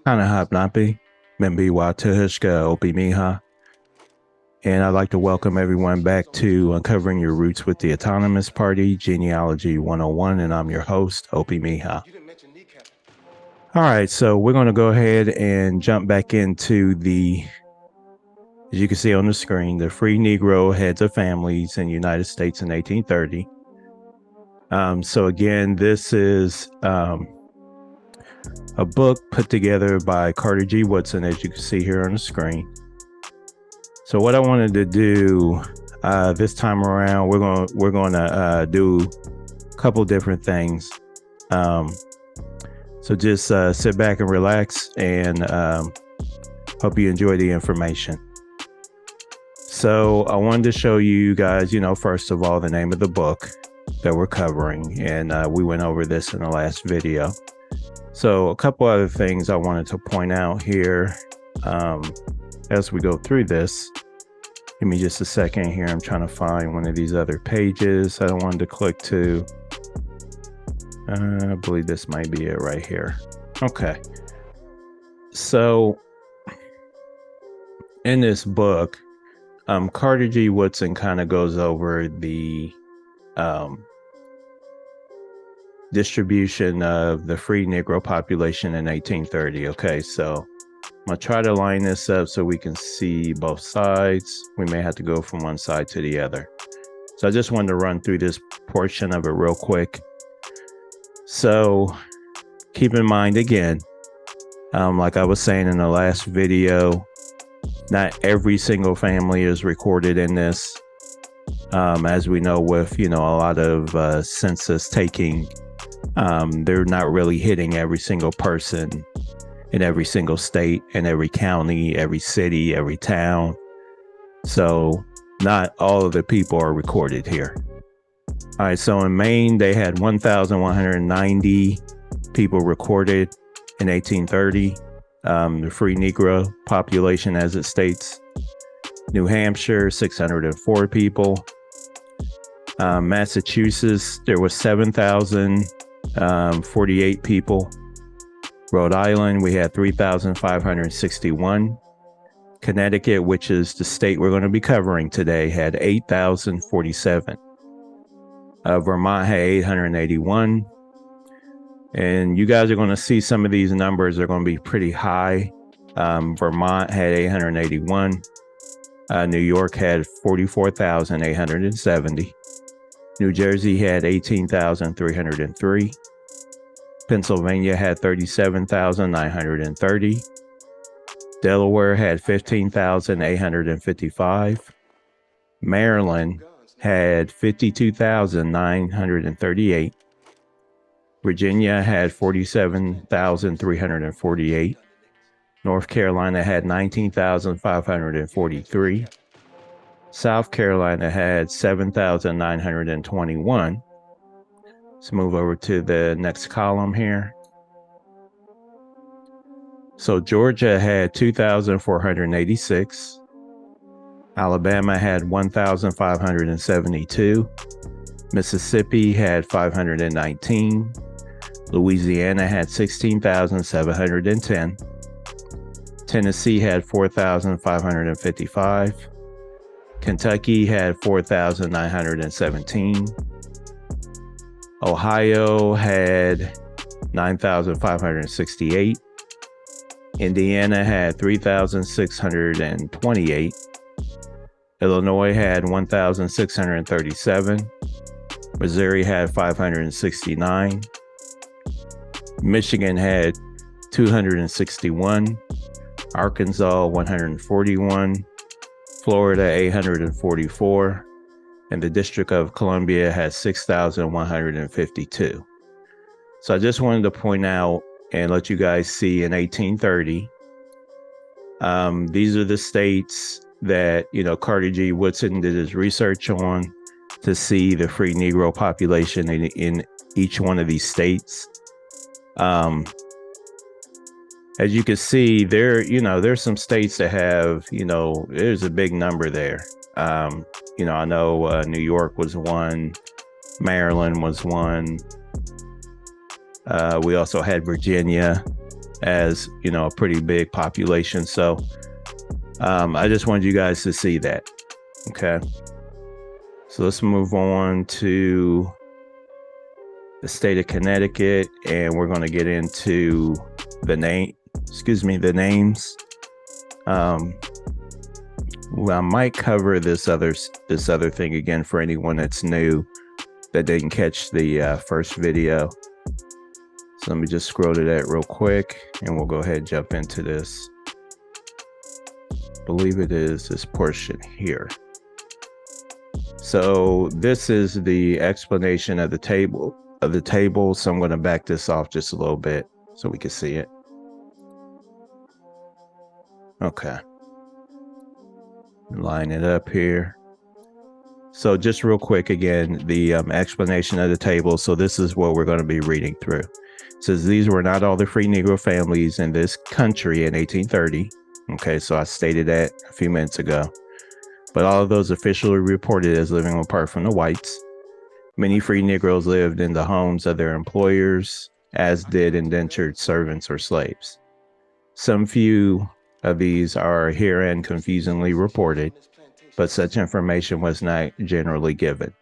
Hanahabnapi, Membiwa Tuhushka Opemiha, and I'd like to welcome everyone back to Uncovering Your Roots with the Autonomous Party, Genealogy 101, and I'm your host, Opemiha. All right, so we're going to go ahead and jump back into as you can see on the screen, the Free Negro Heads of Families in the United States in 1830. So again, this is a book put together by Carter G. Woodson, as you can see here on the screen. So what I wanted to do this time around, we're going to do a couple different things. So just sit back and relax, and hope you enjoy the information. So I wanted to show you guys, first of all, the name of the book that we're covering, and we went over this in the last video. So a couple other things I wanted to point out here as we go through this. Give me just a second here. I'm trying to find one of these other pages I wanted to click to. I believe this might be it right here. Okay. So in this book, Carter G. Woodson kind of goes over the distribution of the free Negro population in 1830. Okay, so I'm going to try to line this up so we can see both sides. We may have to go from one side to the other. So I just wanted to run through this portion of it real quick. So keep in mind, again, like I was saying in the last video, not every single family is recorded in this. As we know, with a lot of census taking, they're not really hitting every single person in every single state, in every county, every city, every town. So not all of the people are recorded here. All right, so in Maine, they had 1,190 people recorded in 1830. The free Negro population, as it states. New Hampshire, 604 people. Massachusetts, there was 7,048 people. Rhode Island, we had 3,561. Connecticut, which is the state we're going to be covering today, had 8,047. Vermont had 881. And you guys are going to see some of these numbers are going to be pretty high. Vermont had 881. New York had 44,870. New Jersey had 18,303. Pennsylvania had 37,930. Delaware had 15,855. Maryland had 52,938. Virginia had 47,348. North Carolina had 19,543. South Carolina had 7,921. Let's move over to the next column here. So Georgia had 2,486. Alabama had 1,572. Mississippi had 519. Louisiana had 16,710. Tennessee had 4,555. Kentucky had 4,917. Ohio had 9,568. Indiana had 3,628. Illinois had 1,637. Missouri had 569. Michigan had 261. Arkansas 141. Florida 844. And the District of Columbia had 6,152. So I just wanted to point out and let you guys see in 1830, these are the states that, Carter G. Woodson did his research on to see the free Negro population in each one of these states. As you can see, there's some states that have, there's a big number there. I know New York was one, Maryland was one. We also had Virginia, as, you know, a pretty big population. So I just wanted you guys to see that. Okay. So let's move on to the state of Connecticut, and we're going to get into the names. Well, I might cover this other thing again for anyone that's new that didn't catch the first video. So let me just scroll to that real quick, and we'll go ahead and jump into this. I believe it is this portion here. So this is the explanation of the table. So I'm going to back this off just a little bit so we can see it. Okay. Line it up here. So just real quick again, the explanation of the table. So this is what we're going to be reading through. It says these were not all the free Negro families in this country in 1830. Okay, so I stated that a few minutes ago. But all of those officially reported as living apart from the whites. Many free Negroes lived in the homes of their employers, as did indentured servants or slaves. Some few of these are herein confusingly reported, but such information was not generally given.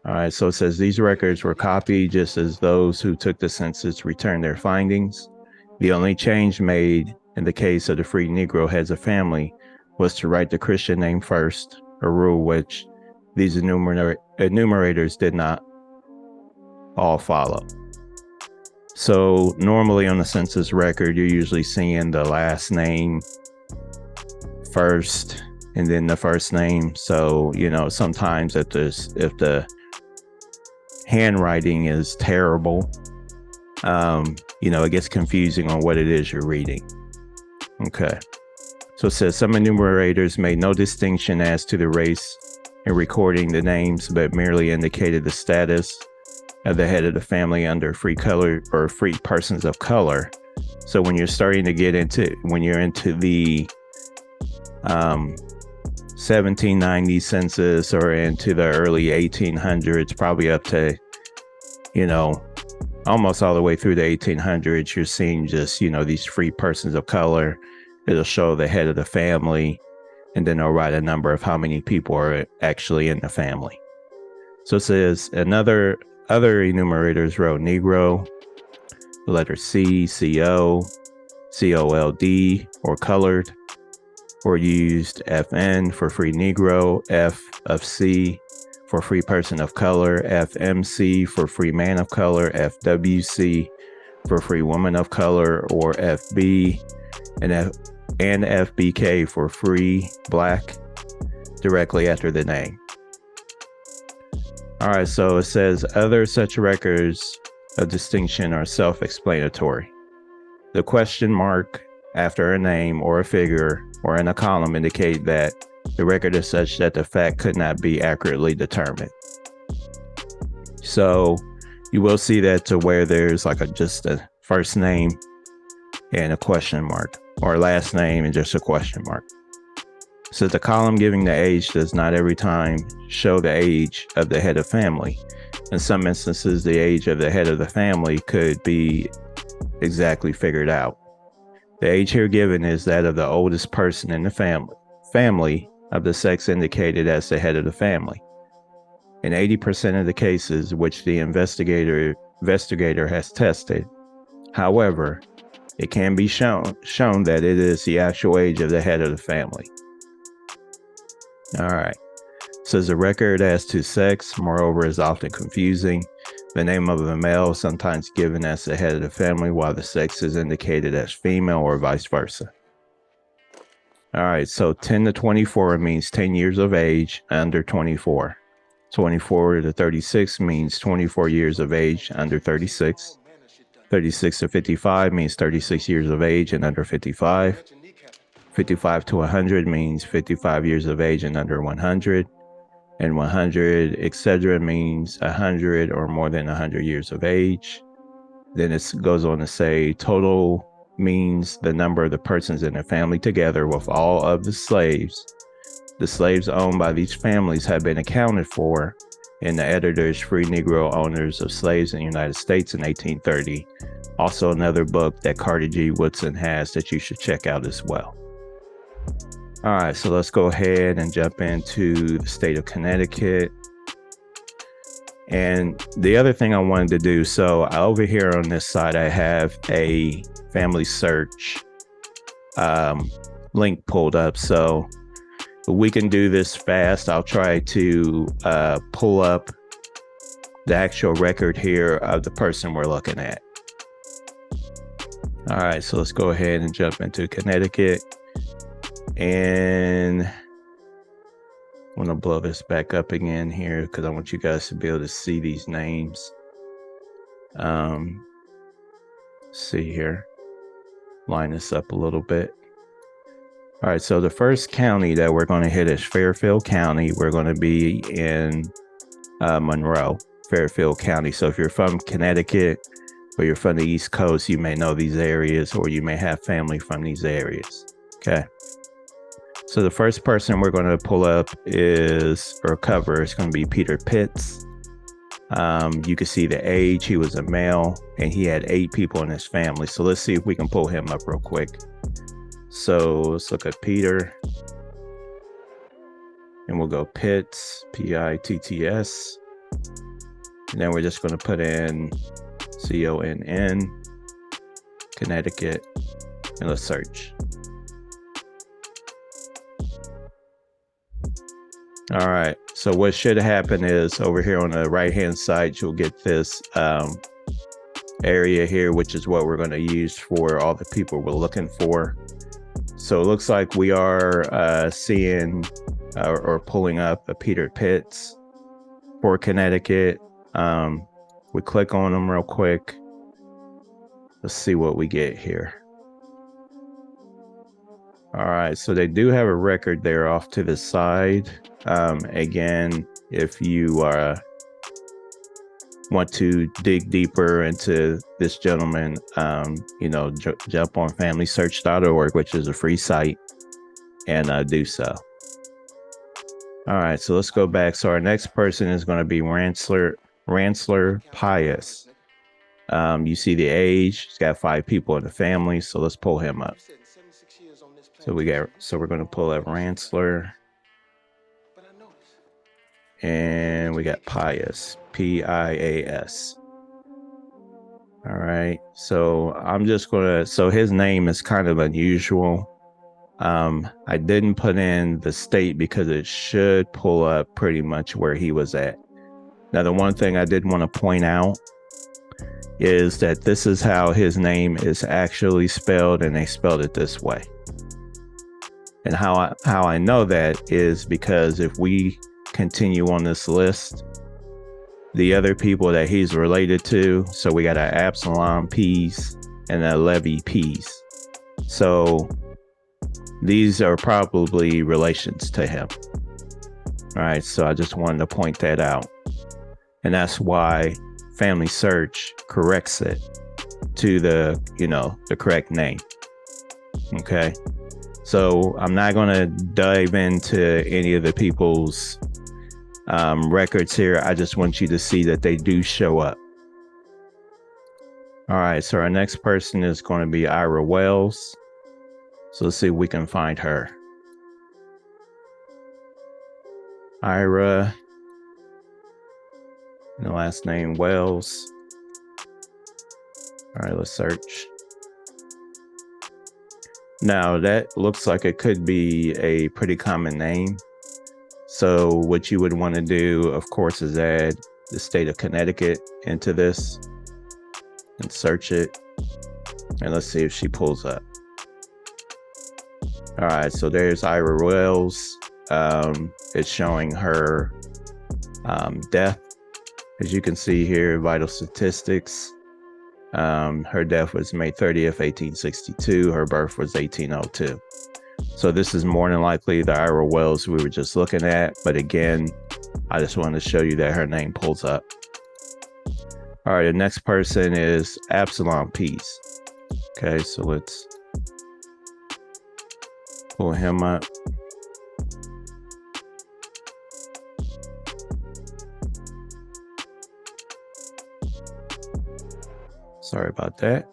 All right, so it says these records were copied just as those who took the census returned their findings. The only change made in the case of the free Negro heads of family was to write the Christian name first, a rule which these enumerators did not all follow. So normally on the census record, you're usually seeing the last name first and then the first name. So, you know, sometimes if the handwriting is terrible, you know, it gets confusing on what it is you're reading. Okay. So it says some enumerators made no distinction as to the race in recording the names, but merely indicated the status of the head of the family under free color or free persons of color. So when you're starting to get into, when you're into the 1790 census or into the early 1800s, probably up to, you know, almost all the way through the 1800s, you're seeing just, you know, these free persons of color. It'll show the head of the family, and then they'll write a number of how many people are actually in the family. So it says other enumerators wrote Negro, the letter C, CO, COLD, or colored, or used FN for free Negro, F of C for free person of color, FMC for free man of color, FWC for free woman of color, or FB, and FBK for free black directly after the name. All right, so it says other such records of distinction are self-explanatory. The question mark after a name or a figure or in a column indicate that the record is such that the fact could not be accurately determined. So you will see that to where there's like just a first name and a question mark, or last name and just a question mark. So the column giving the age does not every time show the age of the head of family. In some instances, the age of the head of the family could be exactly figured out. The age here given is that of the oldest person in the family of the sex indicated as the head of the family. In 80% of the cases which the investigator has tested, however, it can be shown that it is the actual age of the head of the family. All right. Says the record as to sex, moreover, is often confusing. The name of a male is sometimes given as the head of the family, while the sex is indicated as female or vice versa. All right, so 10 to 24 means 10 years of age under 24. 24 to 36 means 24 years of age under 36. 36 to 55 means 36 years of age and under 55. 55 to 100 means 55 years of age and under 100. And 100, etc. means 100 or more than 100 years of age. Then it goes on to say total means the number of the persons in the family together with all of the slaves. The slaves owned by these families have been accounted for in the editor's Free Negro Owners of Slaves in the United States in 1830 Also another book that Carter G. Woodson has that you should check out as well. All right, so let's go ahead and jump into the state of Connecticut. And the other thing I wanted to do, so over here on this side, I have a family search link pulled up. So we can do this fast. I'll try to pull up the actual record here of the person we're looking at. All right, so let's go ahead and jump into Connecticut. And I want to blow this back up again here because I want you guys to be able to see these names. See here, line this up a little bit. All right, so the first county that we're going to hit is Fairfield County. We're going to be in Monroe, Fairfield County. So if you're from Connecticut or you're from the East Coast, you may know these areas, or you may have family from these areas. Okay. So the first person we're going to pull up is going to be Peter Pitts. You can see the age. He was a male, and he had 8 people in his family. So let's see if we can pull him up real quick. So let's look at Peter, and we'll go Pitts, Pitts. And then we're just going to put in CONN, Connecticut, and let's search. All right, so what should happen is over here on the right hand side, you'll get this area here, which is what we're going to use for all the people we're looking for. So it looks like we are seeing or pulling up a Peter Pitts for Connecticut. We click on them real quick. Let's see what we get here. All right, so they do have a record there off to the side. Again, if you want to dig deeper into this gentleman, jump on familysearch.org, which is a free site, and do so. All right, so let's go back. So our next person is going to be Ransler Pius. You see the age. He's got 5 people in the family, so let's pull him up. So we're going to pull up Ransler, and we got Pius, Pias. All right, so I'm just gonna, so his name is kind of unusual. I didn't put in the state because it should pull up pretty much where he was at. Now, the one thing I did want to point out is that this is how his name is actually spelled, and they spelled it this way. And how I know that is because if we continue on this list, the other people that he's related to, so we got an Absalom Pease and a Levy Pease. So these are probably relations to him. All right, so I just wanted to point that out. And that's why Family Search corrects it to the correct name. Okay. So I'm not going to dive into any of the people's records here. I just want you to see that they do show up. All right, so our next person is going to be Ira Wells. So let's see if we can find her. Ira, and the last name Wells. All right, let's search. Now that looks like it could be a pretty common name. So what you would want to do, of course, is add the state of Connecticut into this and search it. And let's see if she pulls up. All right, so there's Ira Wells. It's showing her death. As you can see here, vital statistics. Her death was May 30th, 1862. Her birth was 1802. So this is more than likely the Ira Wells we were just looking at. But again, I just wanted to show you that her name pulls up. All right, the next person is Absalom Pease. Okay, so let's pull him up. Sorry about that.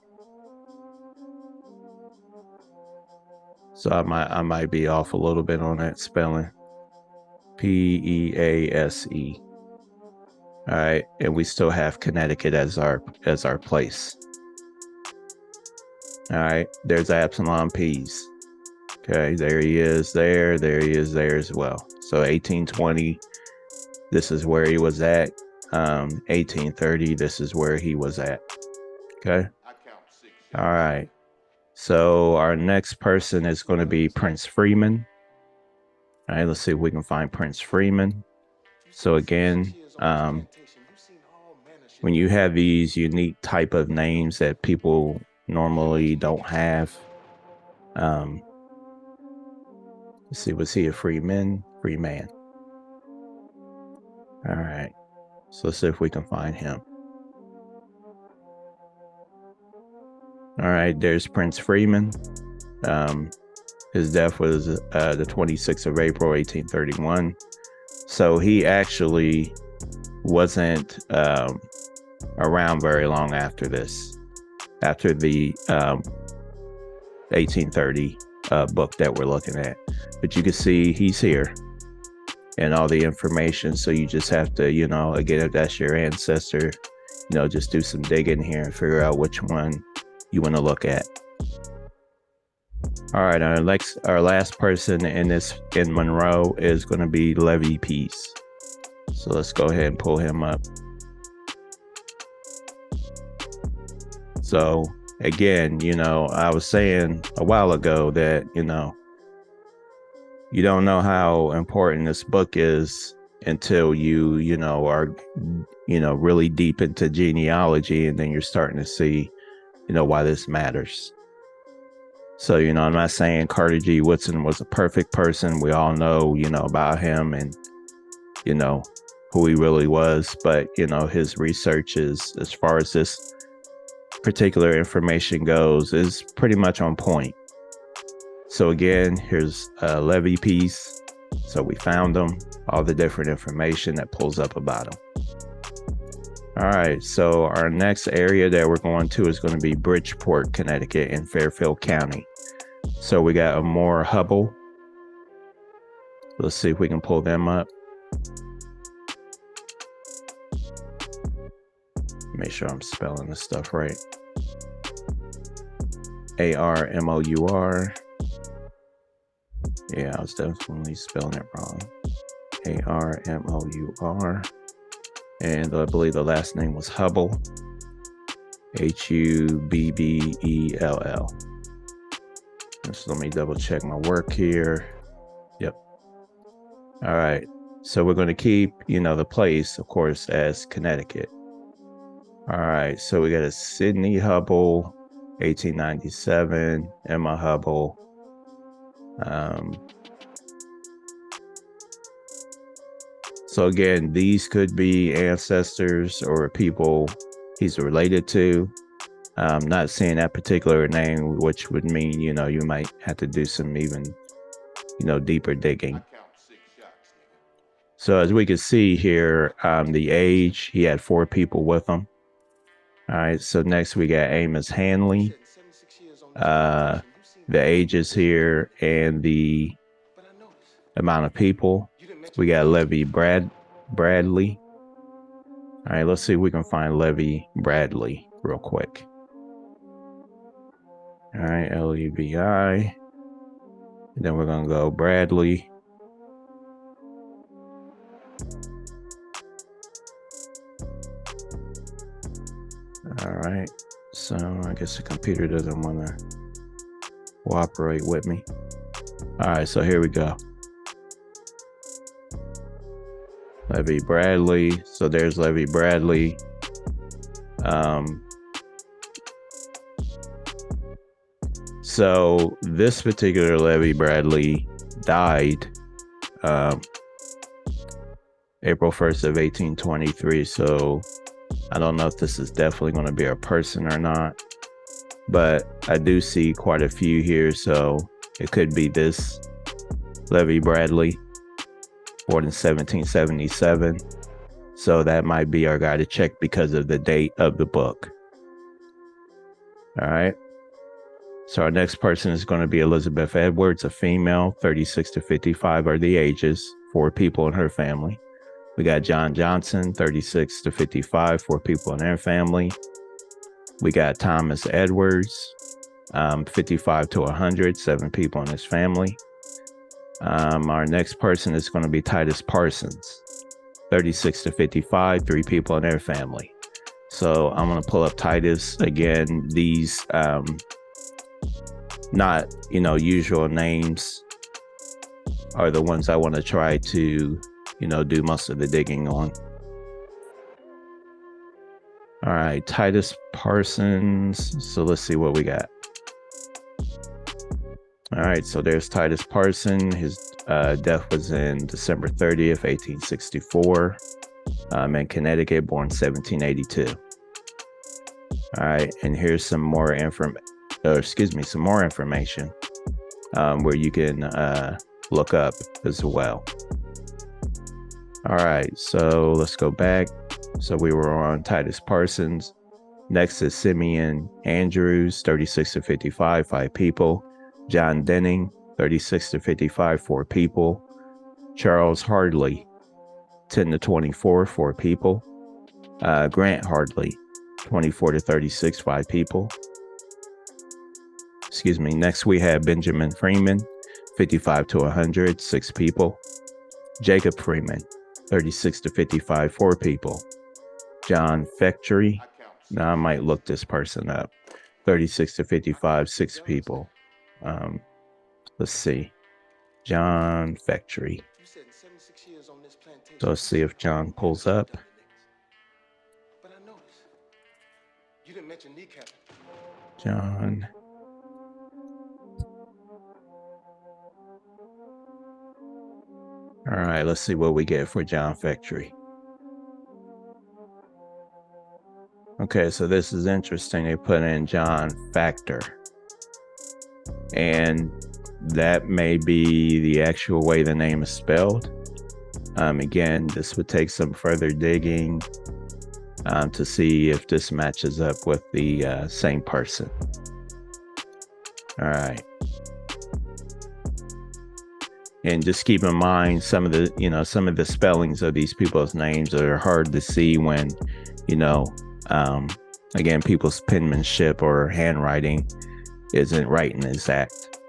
So I might be off a little bit on that spelling. Pease. All right, and we still have Connecticut as our place. All right, there's Absalom Pease. Okay, there he is there. There he is there as well. So 1820, this is where he was at. 1830, this is where he was at. Okay. All right. So our next person is going to be Prince Freeman. All right, let's see if we can find Prince Freeman. So again, when you have these unique type of names that people normally don't have, let's see, was he a freeman? Free man. All right, so let's see if we can find him. All right, there's Prince Freeman. His death was the 26th of April, 1831. So he actually wasn't around very long after this, after the 1830 book that we're looking at. But you can see he's here and all the information. So you just have to, again, if that's your ancestor, just do some digging here and figure out which one you want to look at. All right, our last person in Monroe is going to be Levi Pease. So let's go ahead and pull him up. So again, I was saying a while ago that, you don't know how important this book is until you, are, really deep into genealogy, and then you're starting to see, why this matters. So, I'm not saying Carter G. Woodson was a perfect person. We all know, about him and, who he really was. But, his research is, as far as this particular information goes, is pretty much on point. So again, here's Levi Pease. So we found him, all the different information that pulls up about him. All right, so our next area that we're going to is going to be Bridgeport, Connecticut in Fairfield County. So we got Amor Hubble. Let's see if we can pull them up. Make sure I'm spelling this stuff right. Armour. Yeah, I was definitely spelling it wrong. Armour. And I believe the last name was Hubble. Hubbell. So let me double check my work here. Yep. All right. So we're going to keep, the place, of course, as Connecticut. All right. So we got a Sidney Hubble, 1897, Emma Hubble. So again, these could be ancestors or people he's related to. Not seeing that particular name, which would mean, you might have to do some even, deeper digging. So as we can see here, the age, he had 4 people with him. All right, so next we got Amos Hanley. The ages here and the amount of people. We got Levi Bradley. All right, let's see if we can find Levi Bradley real quick. All right, Levi. And then we're going to go Bradley. All right, so I guess the computer doesn't want to cooperate with me. All right, so here we go. Levi Bradley. So there's Levi Bradley. So this particular Levi Bradley died April 1st of 1823. So I don't know if this is definitely going to be a person or not, but I do see quite a few here. So it could be this Levi Bradley, born in 1777. So that might be our guy to check because of the date of the book. All right. So our next person is going to be Elizabeth Edwards, a female, 36 to 55 are the ages, 4 people in her family. We got John Johnson, 36 to 55, 4 people in their family. We got Thomas Edwards, 55 to 100, 7 people in his family. Our next person is going to be Titus Parsons, 36 to 55, 3 people in their family. So I'm going to pull up Titus again. These not usual names are the ones I want to try to do most of the digging on. All right, Titus Parsons. So let's see what we got. All right, so there's Titus Parsons. His death was in December 30th, 1864, in Connecticut, born 1782. All right, and here's some more information where you can look up as well. All right, so let's go back. So we were on Titus Parsons. Next is Simeon Andrews, 36 to 55, 5 people. John Denning, 36 to 55, 4 people. Charles Hardley, 10 to 24, 4 people. Grant Hardley, 24 to 36, 5 people. Excuse me. Next we have Benjamin Freeman, 55 to 100, 6 people. Jacob Freeman, 36 to 55, 4 people. John Fectory, now I might look this person up, 36 to 55, 6 people. Let's see, John Fectory. So let's see if John pulls up. John. All right, let's see what we get for John Fectory. Okay, so this is interesting. They put in John Factor, and that may be the actual way the name is spelled. Again, this would take some further digging to see if this matches up with the same person. All right. And just keep in mind some of the spellings of these people's names are hard to see when, again, people's penmanship or handwriting isn't right and exact.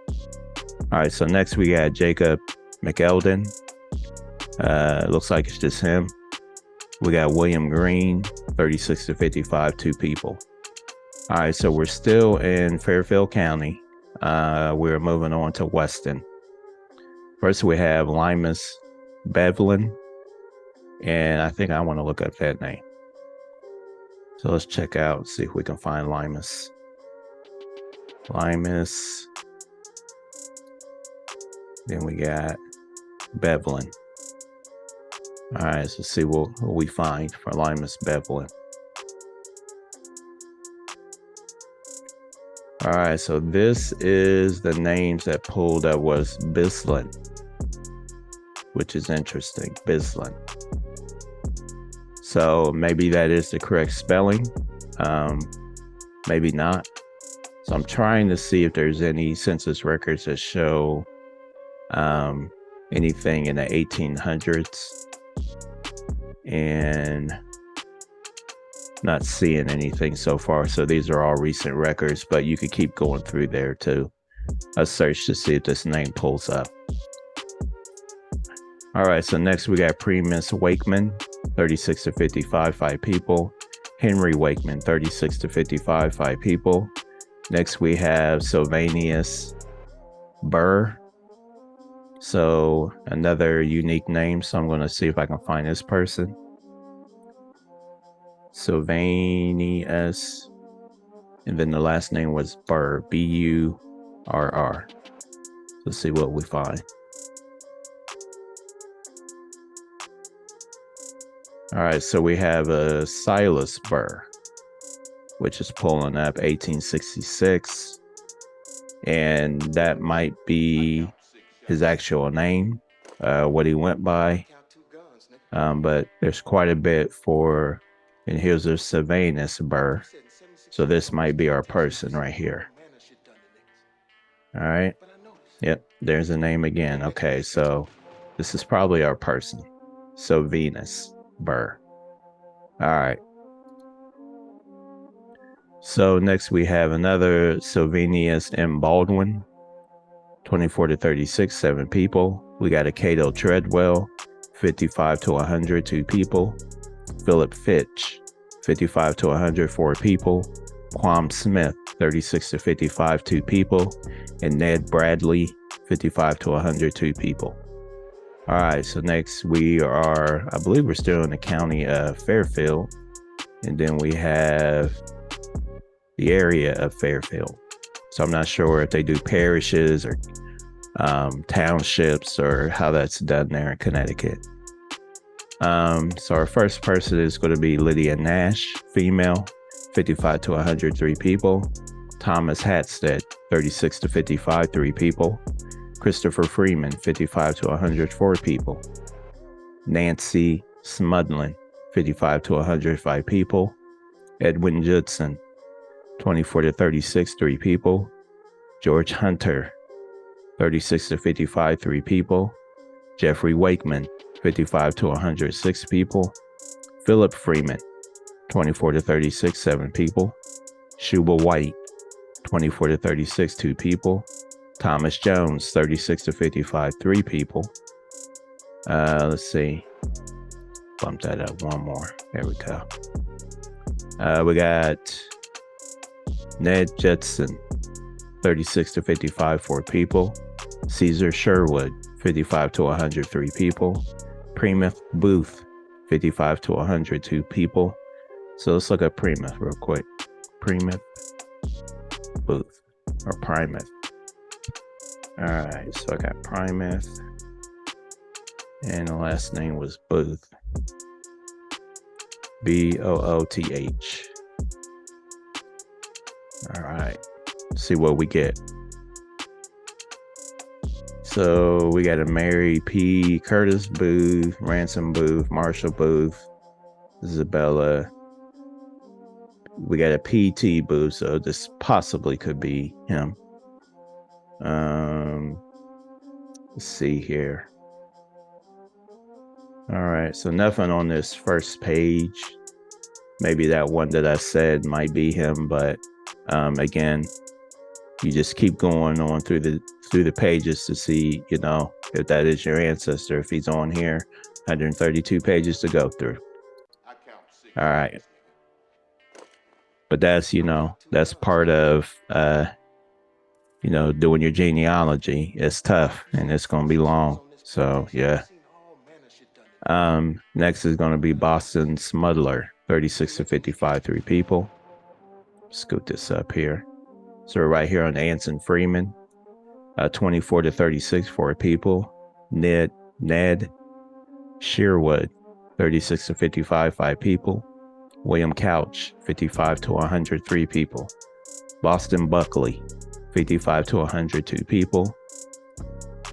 All right, so next we got Jacob McElden. Looks like it's just him. We got William Green, 36 to 55, 2 people. All right, so we're still in Fairfield County. We're moving on to Weston. First, we have Limas Bevlin, and I think I want to look up that name. So let's check out, see if we can find Limas. Then we got Bevlin. All right, so see what we find for Limas Bevlin. All right, so this is the names that pulled up was Bislin, which is interesting, Bislin. So maybe that is the correct spelling, maybe not. So I'm trying to see if there's any census records that show anything in the 1800s, and not seeing anything so far. So these are all recent records, but you could keep going through there to a search to see if this name pulls up. All right, so next we got Primus Wakeman, 36 to 55, 5 people. Henry Wakeman, 36 to 55, 5 people. Next we have Sylvanus Burr. So another unique name. So I'm going to see if I can find this person. Sylvanus, and then the last name was Burr, B-U-R-R. Let's see what we find. All right, so we have a Silas Burr, which is pulling up 1866, and that might be his actual name, what he went by, but there's quite a bit for, and here's a Sylvanus Burr, So this might be our person right here. All right. Yep, there's a name again. Okay, so this is probably our person. So Venus, Burr. All right. So next we have another Sylvanus M. Baldwin, 24 to 36, 7 people. We got a Cato Treadwell, 55 to 100, 2 people. Philip Fitch, 55 to 100, 4 people. Quam Smith, 36 to 55, 2 people. And Ned Bradley, 55 to 100, 2 people. All right, so next we are, I believe we're still in the county of Fairfield. And then we have the area of Fairfield. So I'm not sure if they do parishes or townships or how that's done there in Connecticut. So our first person is going to be Lydia Nash, female, 55 to 103 people. Thomas Hatstead, 36 to 55, 3 people. Christopher Freeman, 55 to 104 people. Nancy Smudlin, 55 to 105 people. Edwin Judson, 24 to 36, 3 people. George Hunter, 36 to 55, 3 people. Jeffrey Wakeman, 55 to 106 people. Philip Freeman, 24 to 36, 7 people. Shuba White, 24 to 36, 2 people. Thomas Jones, 36 to 55, 3 people. Let's see. Bump that up one more. There we go. We got Ned Jetson, 36 to 55, 4 people. Caesar Sherwood, 55 to 103 people. Primuth Booth, 55 to 102 people. So let's look at Primuth real quick. Primuth Booth or Primuth. All right, so I got Primuth, and the last name was Booth. Booth. All right, see what we get. So we got a Mary P. Curtis Booth, Ransom Booth, Marshall Booth, Isabella. We got a P.T. Booth, so this possibly could be him. Let's see here. All right, so nothing on this first page. Maybe that one that I said might be him, but again, you just keep going on through the pages to see, you know, if that is your ancestor. If he's on here, 132 pages to go through. All right, but that's, you know, that's part of you know, doing your genealogy. It's tough and it's going to be long. So yeah. Next is going to be Boston Smudler, 36 to 55, 3 people. Scoot this up here. So we're right here on Anson Freeman, 24 to 36, 4 people. Ned Sherwood, 36 to 55, 5 people. William Couch, 55 to 103 people. Boston Buckley, 55 to 102 people.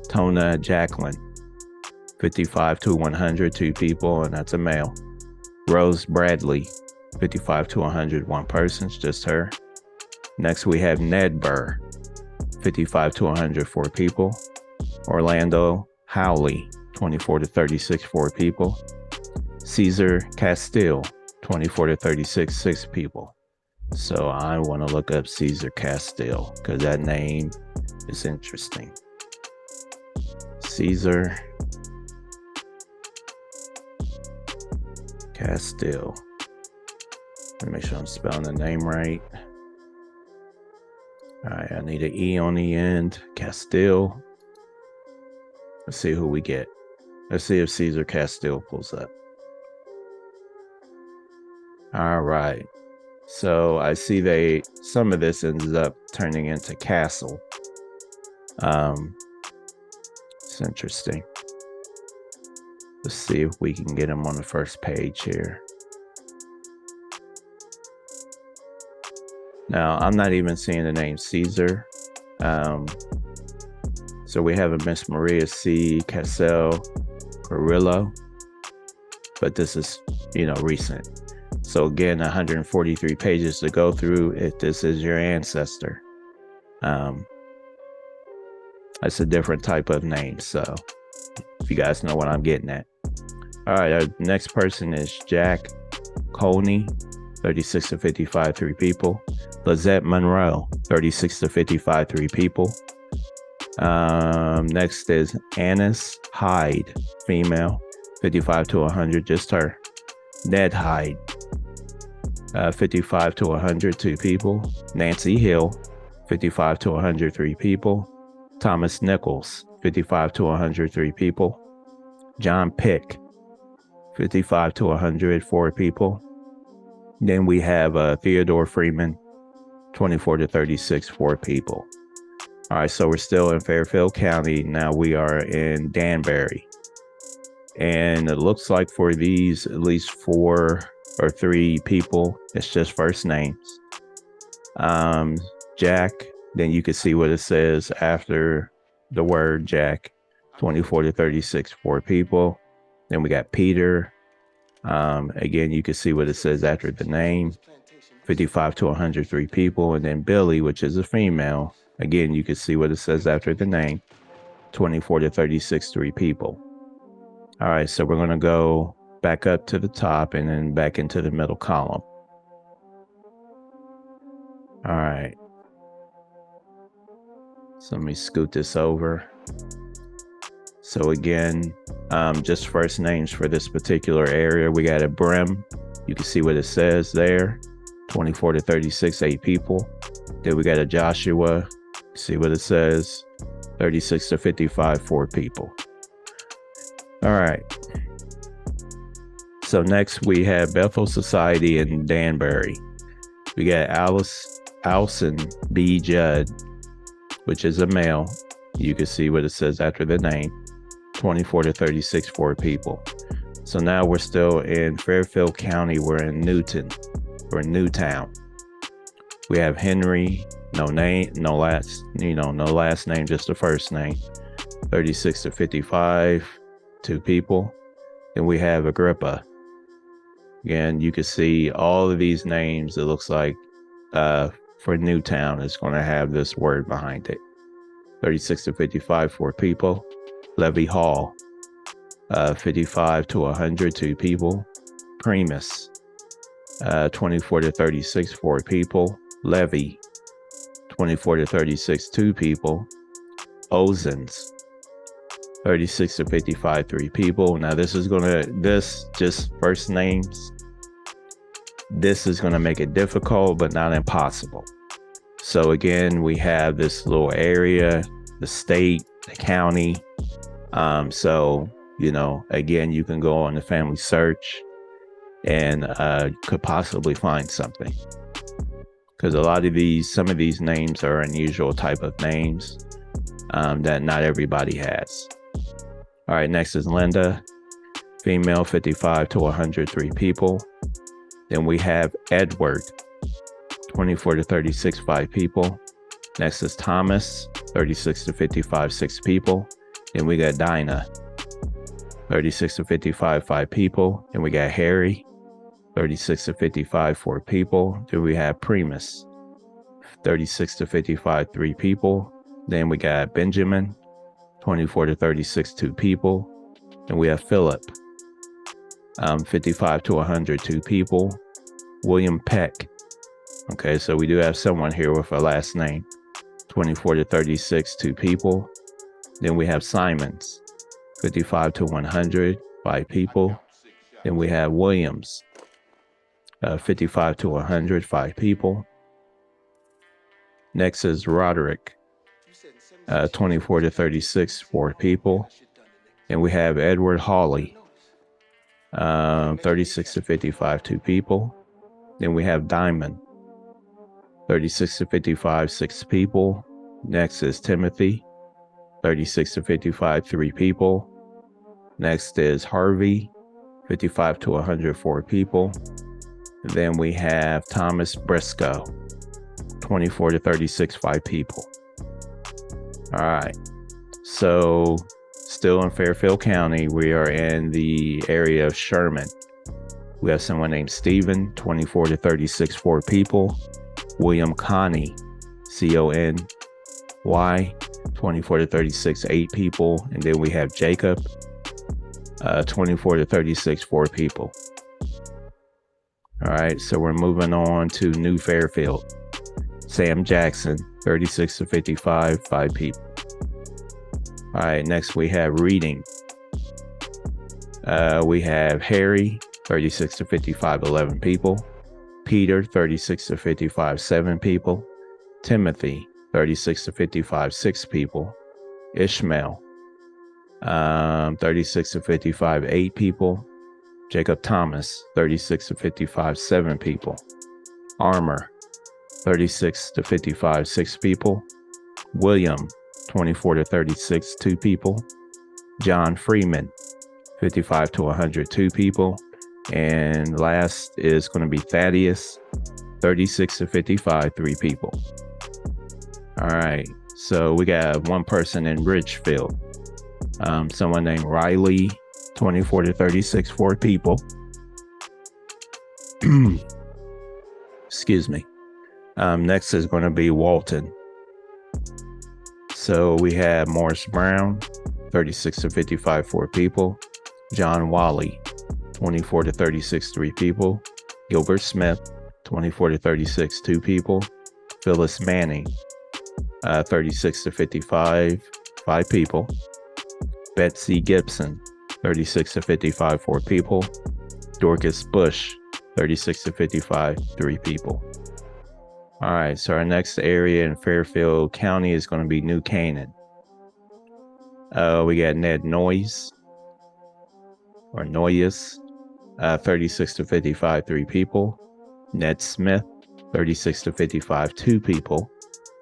Tona Jacqueline, 55 to 102 people, and that's a male. Rose Bradley, 55 to 101 persons, just her. Next we have Ned Burr, 55 to 104 people. Orlando Howley, 24 to 36, 4 people. Caesar Castile, 24 to 36, 6 people. So I want to look up Caesar Castile because that name is interesting. Caesar Castile. Let me make sure I'm spelling the name right. All right, I need an E on the end. Castile. Let's see who we get. Let's see if Caesar Castile pulls up. All right. So I see some of this ends up turning into Castle. It's interesting. Let's see if we can get him on the first page here. Now, I'm not even seeing the name Caesar. So we have a Miss Maria C. Cassell Carrillo, but this is, you know, recent. So again, 143 pages to go through if this is your ancestor. That's a different type of name. So if you guys know what I'm getting at. All right, our next person is Jack Coney, 36 to 55, 3 people. Lizette Monroe, 36 to 55, 3 people. Next is Annis Hyde, female, 55 to 100, just her. Ned Hyde, 55 to 100, 2 people. Nancy Hill, 55 to 100, 3 people. Thomas Nichols, 55 to 100, 3 people. John Pick, 55 to 100, 4 people. Then we have Theodore Freeman, 24 to 36, 4 people. All right, so we're still in Fairfield County. Now we are in Danbury. And it looks like for these, at least 4 or 3 people, it's just first names. Jack, then you can see what it says after the word Jack, 24 to 36, 4 people. Then we got Peter. Again, you can see what it says after the name, 55 to 103 people. And then Billy, which is a female. Again, you can see what it says after the name, 24 to 36, 3 people. All right, so we're going to go back up to the top and then back into the middle column. All right. So let me scoot this over. So again, just first names for this particular area. We got a Brim. You can see what it says there, 24 to 36, 8 people. Then we got a Joshua. See what it says, 36 to 55, 4 people. All right. So next we have Bethel Society in Danbury. We got Alson B. Judd, which is a male. You can see what it says after the name, 24 to 36, 4 people. So now we're still in Fairfield County. We're in Newtown. We have Henry, no name, no last name, just the first name, 36 to 55, 2 people. Then we have Agrippa. Again, you can see all of these names. It looks like for Newtown, it's going to have this word behind it. 36 to 55, 4 people. Levy Hall, 55 to 100, 2 people. Primus, 24 to 36, 4 people. Levy, 24 to 36, 2 people. Ozens, 36 to 55, 3 people. Now this just first names. This is going to make it difficult, but not impossible. So again, we have this little area, the state, the county. So, again, you can go on the family search and could possibly find something. Because some of these names are unusual type of names that not everybody has. All right, next is Linda, female, 55 to 103 people. Then we have Edward, 24 to 36, 5 people. Next is Thomas, 36 to 55, 6 people. Then we got Dinah, 36 to 55, 5 people. Then we got Harry, 36 to 55, 4 people. Then we have Primus, 36 to 55, 3 people. Then we got Benjamin, 24 to 36, 2 people. Then we have Philip, 55 to 100, 2 people. William Peck. Okay, so we do have someone here with a last name, 24 to 36, 2 people. Then we have Simons, 55 to 100, 5 people. Then we have Williams, 55 to 100, 5 people. Next is Roderick, 24 to 36, 4 people. And we have Edward Hawley, 36 to 55, 2 people. Then we have Diamond, 36 to 55, 6 people. Next is Timothy, 36 to 55, 3 people. Next is Harvey, 55 to 104 people. And then we have Thomas Briscoe, 24 to 36, 5 people. All right. So still in Fairfield County, we are in the area of Sherman. We have someone named Stephen, 24 to 36, 4 people. William Connie, Cony, 24 to 36, 8 people. And then we have Jacob, 24 to 36, 4 people. All right, so we're moving on to New Fairfield. Sam Jackson, 36 to 55, 5 people. All right, next we have Reading. We have Harry, 36 to 55, 11 people. Peter, 36 to 55, 7 people. Timothy, 36 to 55, 6 people. Ishmael, 36 to 55, 8 people. Jacob Thomas, 36 to 55, 7 people. Armour, 36 to 55, 6 people. William, 24 to 36, 2 people. John Freeman, 55 to 100, 2 people. And last is going to be Thaddeus, 36 to 55, 3 people. All right, so we got one person in Ridgefield. Someone named Riley, 24 to 36, 4 people. Excuse me. Next is going to be Walton. So we have Morris Brown, 36 to 55, 4 people. John Wally, 24 to 36, 3 people. Gilbert Smith, 24 to 36, 2 people. Phyllis Manning, 36 to 55, 5 people. Betsy Gibson, 36 to 55, 4 people. Dorcas Bush, 36 to 55, 3 people. All right, so our next area in Fairfield County is going to be New Canaan. We got Ned Noyes, 36 to 55, 3 people. Ned Smith, 36 to 55, 2 people.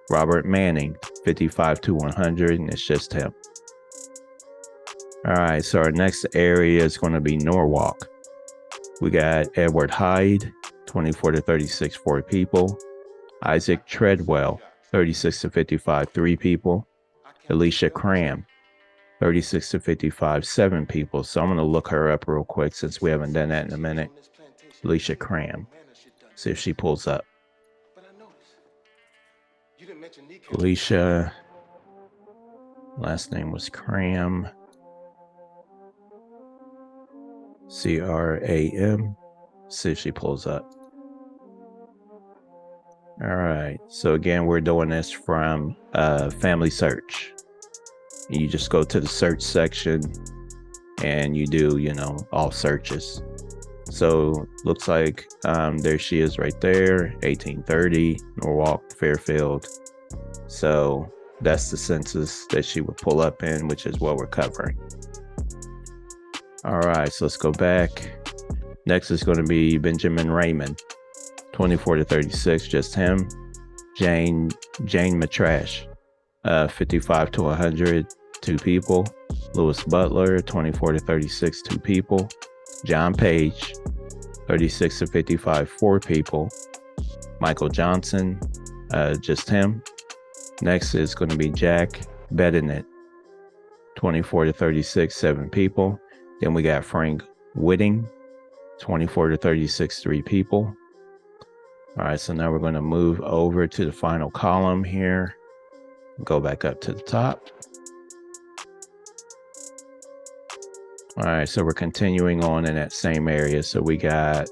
Robert Manning, 55 to 100, and it's just him. All right, so our next area is going to be Norwalk. We got Edward Hyde, 24 to 36, 4 people. Isaac Treadwell, 36 to 55, 3 people. Alicia Cram, 36 to 55, 7 people. So I'm going to look her up real quick since we haven't done that in a minute. Alicia Cram. See if she pulls up. Alicia, last name was Cram. Cram. See if she pulls up. All right. So again, we're doing this from Family Search. You just go to the search section and you do, all searches. So looks like there she is right there, 1830, Norwalk, Fairfield. So that's the census that she would pull up in, which is what we're covering. All right, so let's go back. Next is going to be Benjamin Raymond, 24 to 36, just him. Jane Matrash, 55 to 100, 2 people. Lewis Butler, 24 to 36, 2 people. John Page, 36 to 55, 4 people. Michael Johnson, just him. Next is going to be Jack Bedinet, 24 to 36, 7 people. Then we got Frank Whitting, 24 to 36, 3 people. All right, so now we're going to move over to the final column here. Go back up to the top. All right, so we're continuing on in that same area. So we got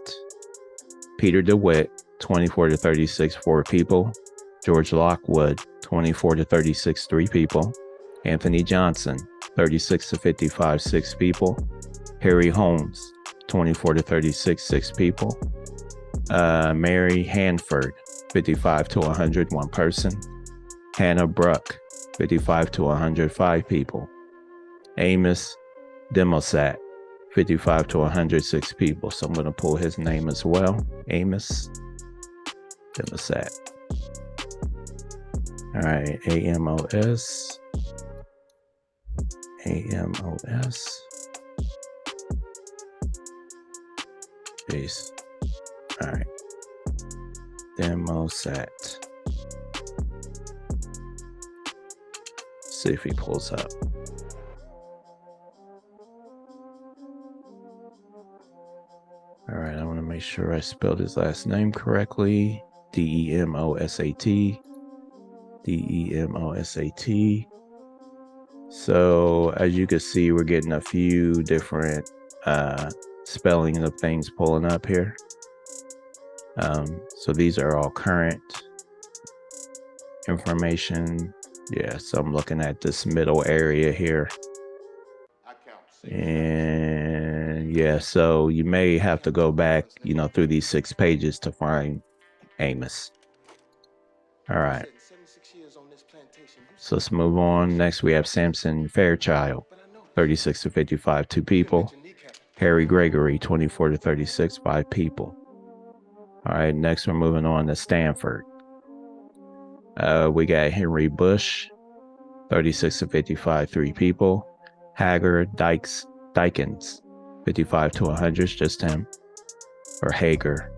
Peter DeWitt, 24 to 36, 4 people. George Lockwood, 24 to 36, 3 people. Anthony Johnson, 36 to 55, 6 people. Harry Holmes, 24 to 36, 6 people. Mary Hanford, 55 to 100, 1 person. Hannah Bruck, 55 to 100, 5 people. Amos Demosat, 55 to 106 people. So I'm going to pull his name as well. Amos Demosat. All right, Amos. Peace. All right. Demosat. See if he pulls up. All right, I'm make sure I spelled his last name correctly. Demosat. Demosat. So as you can see, we're getting a few different spelling of things pulling up here. So these are all current information. Yeah, so I'm looking at this middle area here. And yeah, so you may have to go back, through these 6 pages to find Amos. All right. So let's move on. Next, we have Samson Fairchild, 36 to 55, 2 people. Harry Gregory, 24 to 36, 5 people. All right, next we're moving on to Stanford. We got Henry Bush, 36 to 55, 3 people. Hager Dykens, 55 to 100, just him. Or Hager.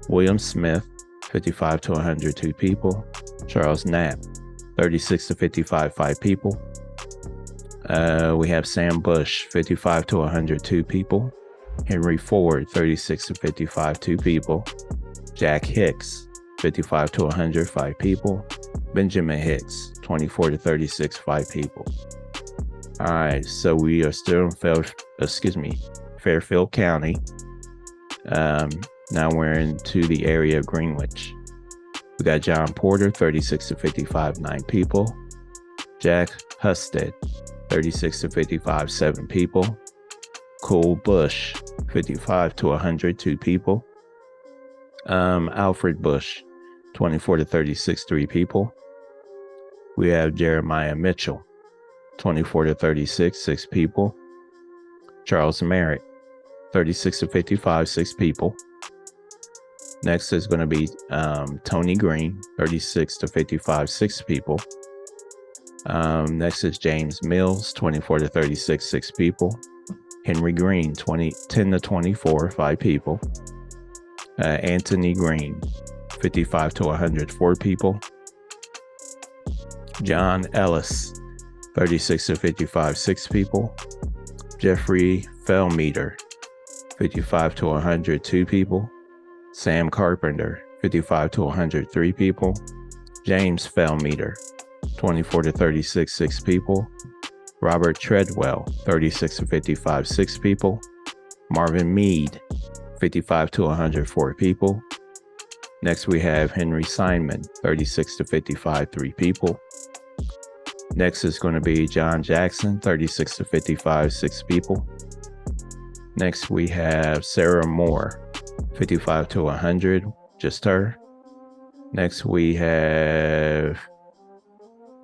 William Smith, 55 to 100, 2 people. Charles Knapp, 36 to 55, 5 people. We have Sam Bush, 55 to 100, 2 people. Henry Ford, 36 to 55, 2 people. Jack Hicks, 55 to 100, 5 people. Benjamin Hicks, 24 to 36, 5 people. All right, so we are still in Fairfield County. Now we're into the area of Greenwich. We got John Porter, 36 to 55, 9 people. Jack Husted, 36 to 55, 7 people. Cole Bush, 55 to 100, 2 people. Alfred Bush, 24 to 36, 3 people. We have Jeremiah Mitchell, 24 to 36, 6 people. Charles Merritt, 36 to 55, 6 people. Next is going to be Tony Green, 36 to 55, 6 people. Next is James Mills, 24 to 36, 6 people. Henry Green, 10 to 24, 5 people. Anthony Green, 55 to 100, 4 people. John Ellis, 36 to 55, 6 people. Jeffrey Fellmeter, 55 to 100, 2 people. Sam Carpenter, 55 to 100, 3 people. James Fellmeter, 24 to 36, 6 people. Robert Treadwell, 36 to 55, 6 people. Marvin Mead, 55 to 104 people. Next we have Henry Simon, 36 to 55, 3 people. Next is going to be John Jackson, 36 to 55, 6 people. Next we have Sarah Moore, 55 to 100, just her. Next we have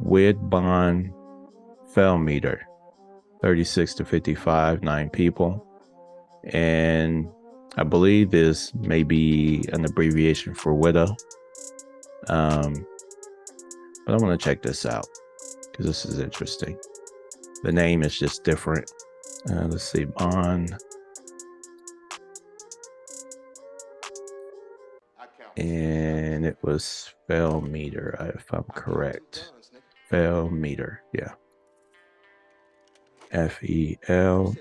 Widbon Fellmeter, 36 to 55, 9 people. And I believe this may be an abbreviation for widow. But I want to check this out because this is interesting. The name is just different. Let's see, Bond. And it was Fellmeter, if I'm correct. Fellmeter, yeah. Fellmetter.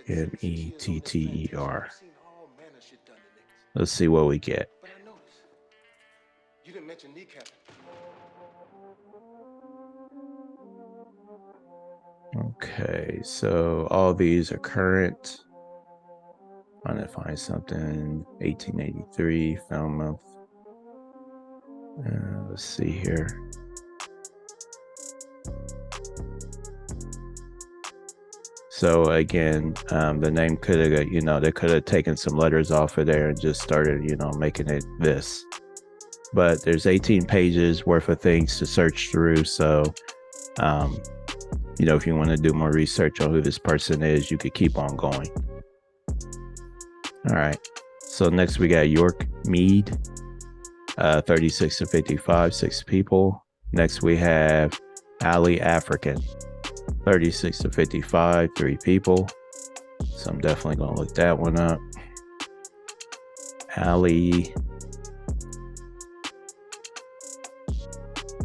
Let's see what we get. Okay, so all these are current. I'm gonna find something. 1883 Falmouth. Let's see here. So again, the name could have, they could have taken some letters off of there and just started, making it this. But there's 18 pages worth of things to search through. So, if you want to do more research on who this person is, you could keep on going. All right. So next we got York Mead, 36 to 55, 6 people. Next we have Ali African, 36 to 55, 3 people. So I'm definitely going to look that one up. Ali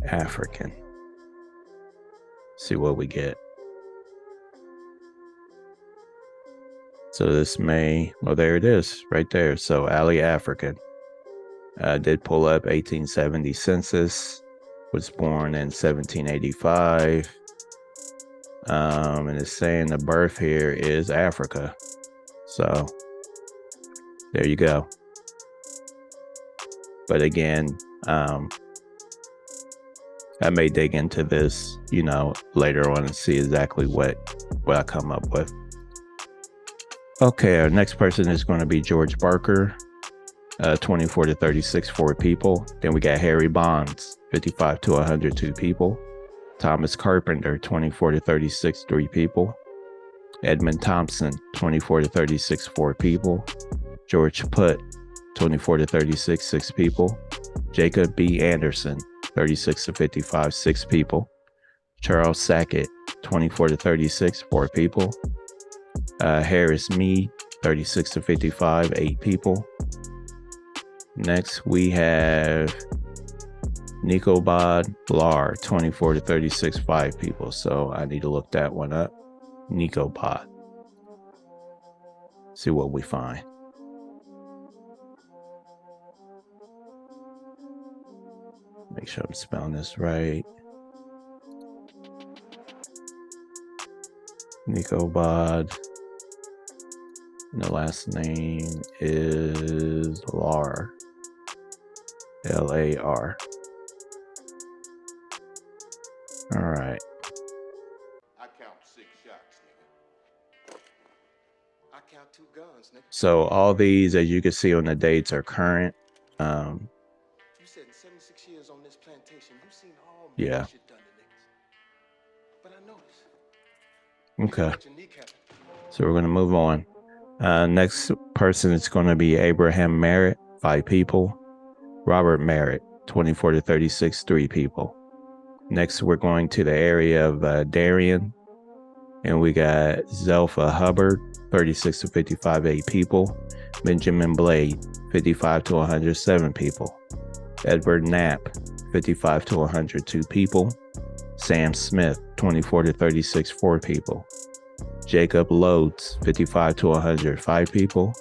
African. See what we get. So this may, well, there it is right there. So Ali African did pull up 1870 census, was born in 1785. And it's saying the birth here is Africa. So there you go. But again, I may dig into this, later on and see exactly what I come up with. Okay, our next person is going to be George Barker, 24 to 36, 4 people. Then we got Harry Bonds, 55 to 102 people. Thomas Carpenter, 24 to 36, 3 people. Edmund Thompson, 24 to 36, 4 people. George Putt, 24 to 36, 6 people. Jacob B. Anderson, 36 to 55, 6 people. Charles Sackett, 24 to 36, 4 people. Harris Mead, 36 to 55, 8 people. Next, we have Nicobod Lar, 24 to 36, 5 people. So I need to look that one up. Nicobod. See what we find. Make sure I'm spelling this right. Nicobod. And the last name is Lar. L-A-R. All right. I count 6 shots, nigga. I count 2 guns, nigga. So all these, as you can see on the dates, are current. You said in 76 years on this plantation, you've seen all yeah. shit done to niggas. But I noticed. Okay. So we're going to move on. Next person is going to be Abraham Merritt, 5 people. Robert Merritt, 24 to 36, 3 people. Next, we're going to the area of Darien. And we got Zelpha Hubbard, 36 to 55, 8 people. Benjamin Blade, 55 to 107 people. Edward Knapp, 55 to 102 people. Sam Smith, 24 to 36, 4 people. Jacob Loads, 55 to 105 people.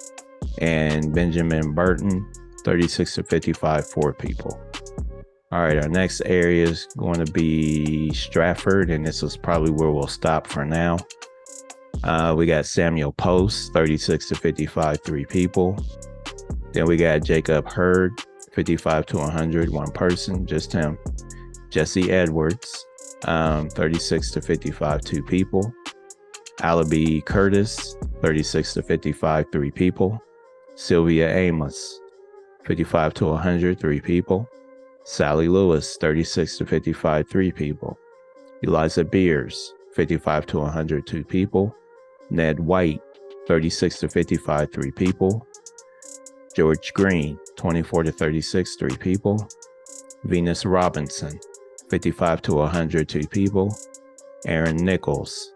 And Benjamin Burton, 36 to 55, 4 people. All right, our next area is going to be Stratford, and this is probably where we'll stop for now. We got Samuel Post, 36 to 55, 3 people. Then we got Jacob Hurd, 55 to 100, 1 person, just him. Jesse Edwards, 36 to 55, 2 people. Alabi Curtis, 36 to 55, 3 people. Sylvia Amos, 55 to 100, 3 people. Sally Lewis, 36 to 55, 3 people. Eliza Beers, 55 to 100, 2 people. Ned White, 36 to 55, 3 people. George Green, 24 to 36, 3 people. Venus Robinson, 55 to 100, 2 people. Aaron Nichols,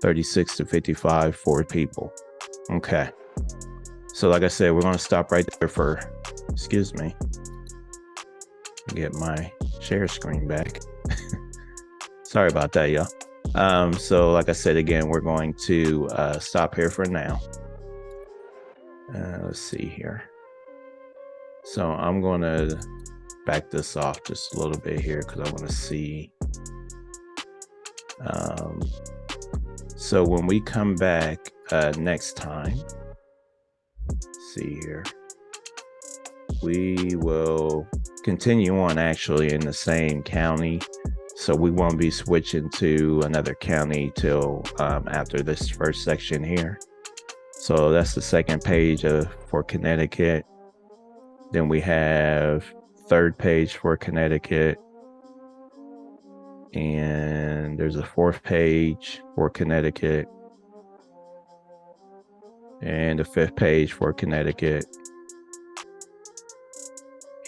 36 to 55, 4 people. Okay. So like I said, we're going to stop right there for, excuse me, get my share screen back. Sorry about that, y'all. So like I said, again, we're going to stop here for now. Let's see here. So I'm going to back this off just a little bit here because I want to see. So when we come back next time, see here, we will continue on actually in the same county. So we won't be switching to another county till after this first section here. So that's the second page for Connecticut. Then we have third page for Connecticut. And there's a fourth page for Connecticut. And a fifth page for Connecticut.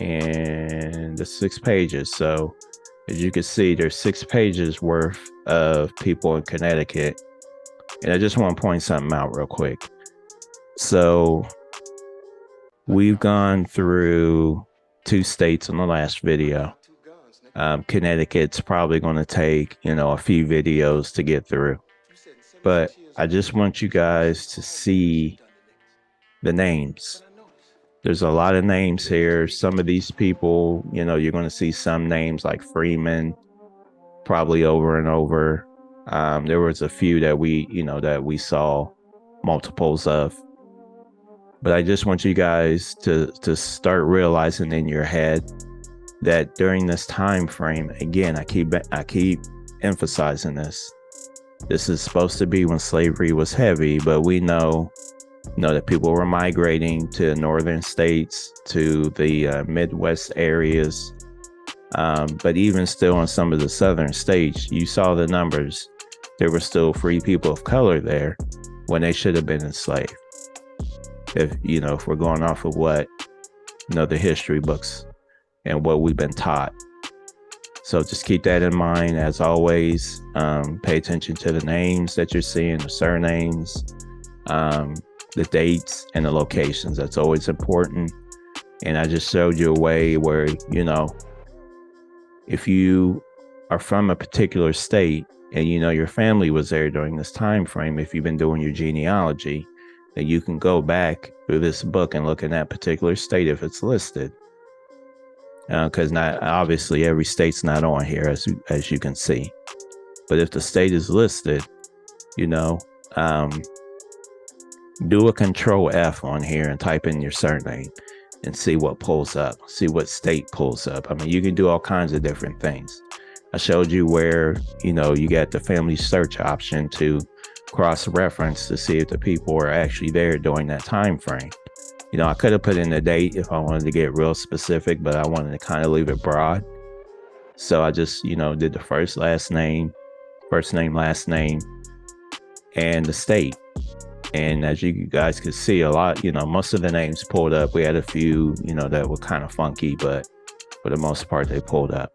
And the 6 pages. So as you can see, there's 6 pages worth of people in Connecticut. And I just want to point something out real quick. So we've gone through 2 states in the last video. Connecticut's probably going to take, a few videos to get through. but I just want you guys to see the names. There's a lot of names here. Some of these people, you know, you're going to see some names like Freeman probably over and over. There was a few that we saw multiples of. But I just want you guys to start realizing in your head that during this time frame, again, I keep emphasizing this. This is supposed to be when slavery was heavy, but we know that people were migrating to northern states, to the Midwest areas. But even still in some of the southern states, you saw the numbers. There were still free people of color there when they should have been enslaved. If we're going off of what, the history books and what we've been taught. So just keep that in mind. As always, pay attention to the names that you're seeing, the surnames, the dates, and the locations. That's always important. And I just showed you a way where, if you are from a particular state and your family was there during this time frame, if you've been doing your genealogy, then you can go back through this book and look in that particular state if it's listed. Because not obviously every state's not on here, as you can see. But if the state is listed, do a Control F on here and type in your surname and see what pulls up, see what state pulls up. I mean, you can do all kinds of different things. I showed you where, you got the family search option to cross-reference to see if the people were actually there during that time frame. I could have put in the date if I wanted to get real specific, but I wanted to kind of leave it broad. So I just, did the first name, last name, and the state. And as you guys could see, a lot, most of the names pulled up. We had a few, that were kind of funky, but for the most part, they pulled up.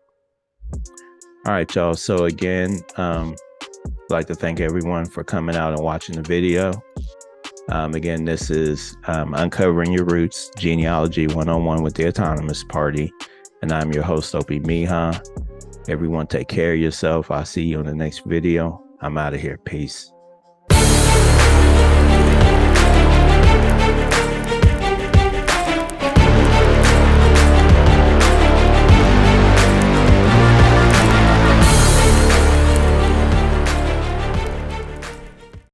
All right, y'all. So again, I'd like to thank everyone for coming out and watching the video. Again, this is Uncovering Your Roots, Genealogy 101 with the Autonomous Party. And I'm your host, Opemiha. Everyone take care of yourself. I'll see you on the next video. I'm out of here. Peace.